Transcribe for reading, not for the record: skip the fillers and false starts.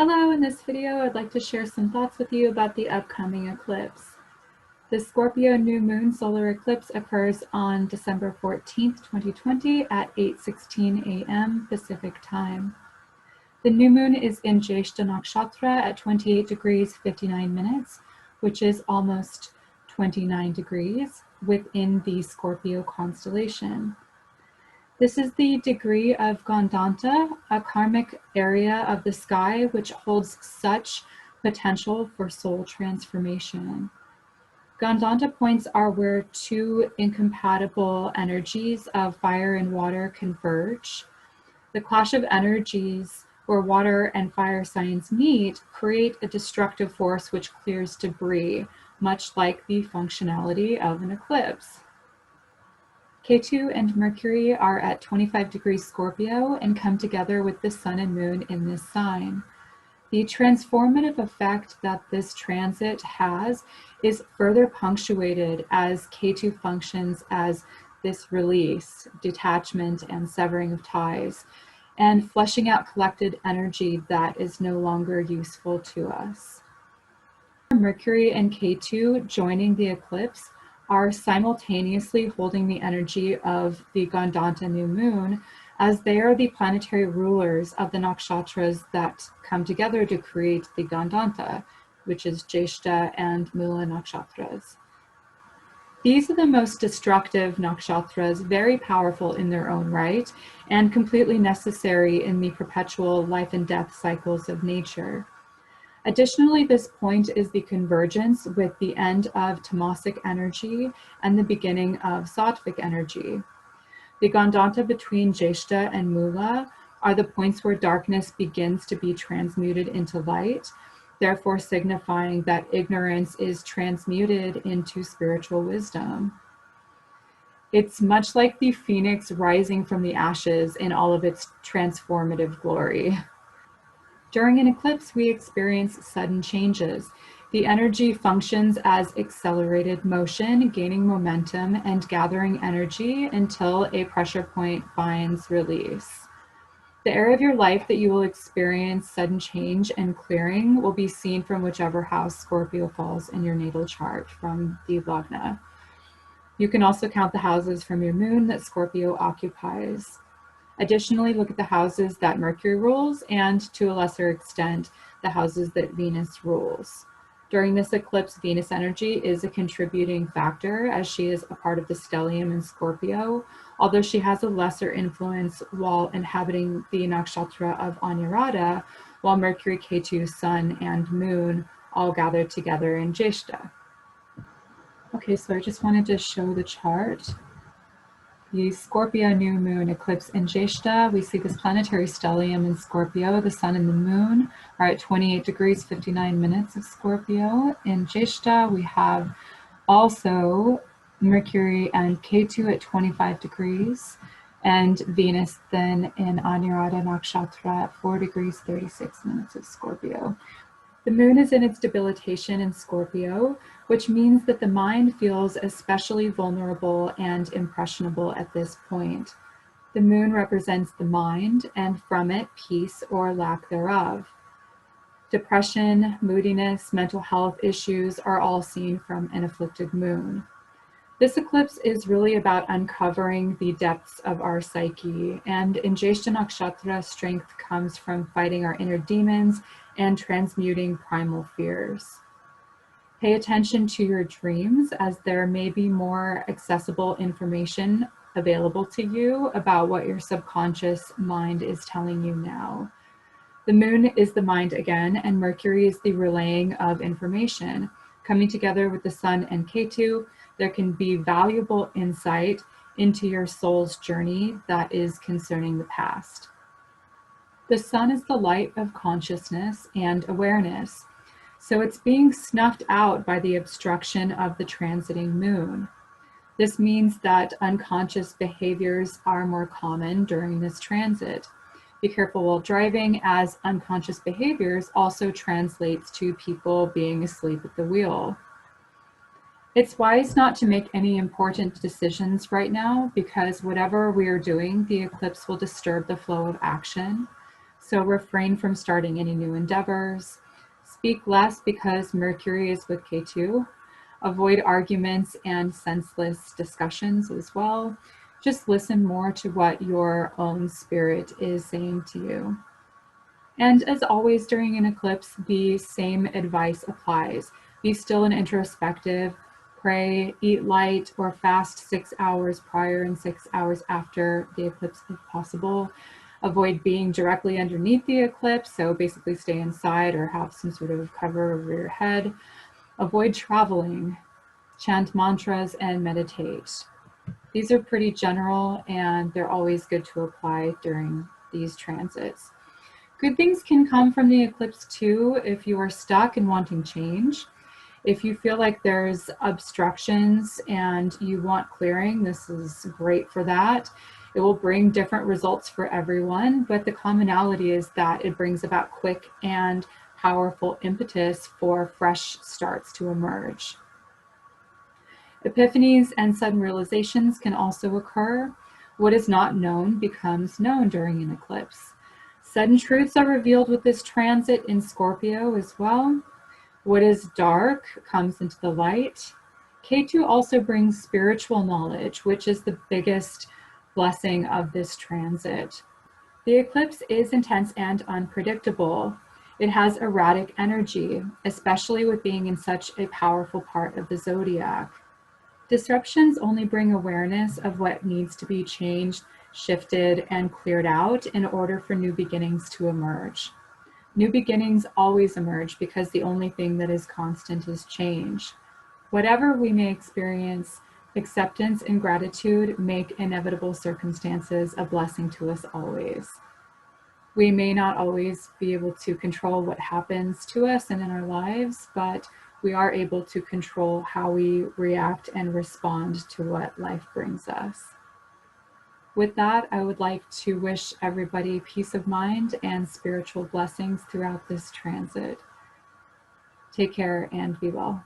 Hello, in this video I'd like to share some thoughts with you about the upcoming eclipse. The Scorpio new moon solar eclipse occurs on December 14th, 2020 at 8:16 a.m. Pacific time. The new moon is in Jyeshta Nakshatra at 28 degrees 59 minutes, which is almost 29 degrees within the Scorpio constellation. This is the degree of gandanta, a karmic area of the sky which holds such potential for soul transformation. Gandanta points are where two incompatible energies of fire and water converge. The clash of energies where water and fire signs meet create a destructive force which clears debris, much like the functionality of an eclipse. Ketu and Mercury are at 25 degrees Scorpio and come together with the sun and moon in this sign. The transformative effect that this transit has is further punctuated as Ketu functions as this release, detachment, and severing of ties, and fleshing out collected energy that is no longer useful to us. Mercury and Ketu joining the eclipse are simultaneously holding the energy of the Gandanta new moon, as they are the planetary rulers of the nakshatras that come together to create the Gandanta, which is Jyeshta and Mula nakshatras. These are the most destructive nakshatras, very powerful in their own right, and completely necessary in the perpetual life and death cycles of nature. Additionally, this point is the convergence with the end of tamasic energy and the beginning of sattvic energy. The gandanta between Jyeshta and Mula are the points where darkness begins to be transmuted into light, therefore signifying that ignorance is transmuted into spiritual wisdom. It's much like the phoenix rising from the ashes in all of its transformative glory. During an eclipse, we experience sudden changes. The energy functions as accelerated motion, gaining momentum and gathering energy until a pressure point finds release. The area of your life that you will experience sudden change and clearing will be seen from whichever house Scorpio falls in your natal chart from the Lagna. You can also count the houses from your moon that Scorpio occupies. Additionally, look at the houses that Mercury rules and, to a lesser extent, the houses that Venus rules. During this eclipse, Venus energy is a contributing factor as she is a part of the stellium in Scorpio, although she has a lesser influence while inhabiting the nakshatra of Anuradha, while Mercury, Ketu, Sun, and Moon all gathered together in Jyeshta. Okay, so I just wanted to show the chart. The Scorpio new moon eclipse in Jyeshta, we see this planetary stellium in Scorpio. The sun and the moon are at 28 degrees 59 minutes of Scorpio. In Jyeshta, we have also Mercury and Ketu at 25 degrees, and Venus then in Anuradha Nakshatra at 4 degrees 36 minutes of Scorpio. The moon is in its debilitation in Scorpio, which means that the mind feels especially vulnerable and impressionable at this point. The moon represents the mind, and from it, peace or lack thereof. Depression, moodiness, mental health issues are all seen from an afflicted moon. This eclipse is really about uncovering the depths of our psyche, and in Jyeshta Nakshatra, strength comes from fighting our inner demons and transmuting primal fears. Pay attention to your dreams, as there may be more accessible information available to you about what your subconscious mind is telling you now. The moon is the mind again, and Mercury is the relaying of information. Coming together with the sun and Ketu, there can be valuable insight into your soul's journey that is concerning the past. The sun is the light of consciousness and awareness, so it's being snuffed out by the obstruction of the transiting moon. This means that unconscious behaviors are more common during this transit. Be careful while driving, as unconscious behaviors also translates to people being asleep at the wheel. It's wise not to make any important decisions right now, because whatever we are doing, the eclipse will disturb the flow of action. So refrain from starting any new endeavors. Speak less because Mercury is with K2. Avoid arguments and senseless discussions as well. Just listen more to what your own spirit is saying to you. And as always during an eclipse, the same advice applies. Be still and introspective. Pray, eat light, or fast 6 hours prior and 6 hours after the eclipse if possible. Avoid being directly underneath the eclipse, so basically stay inside or have some sort of cover over your head. Avoid traveling. Chant mantras and meditate. These are pretty general and they're always good to apply during these transits. Good things can come from the eclipse too if you are stuck and wanting change. If you feel like there's obstructions and you want clearing, this is great for that. It will bring different results for everyone, but the commonality is that it brings about quick and powerful impetus for fresh starts to emerge. Epiphanies and sudden realizations can also occur. What is not known becomes known during an eclipse. Sudden truths are revealed with this transit in Scorpio as well. What is dark comes into the light. K2 also brings spiritual knowledge, which is the biggest blessing of this transit. The eclipse is intense and unpredictable. It has erratic energy, especially with being in such a powerful part of the zodiac. Disruptions only bring awareness of what needs to be changed, shifted, and cleared out in order for new beginnings to emerge. New beginnings always emerge because the only thing that is constant is change. Whatever we may experience, acceptance and gratitude make inevitable circumstances a blessing to us always. We may not always be able to control what happens to us and in our lives, but we are able to control how we react and respond to what life brings us. With that, I would like to wish everybody peace of mind and spiritual blessings throughout this transit. Take care and be well.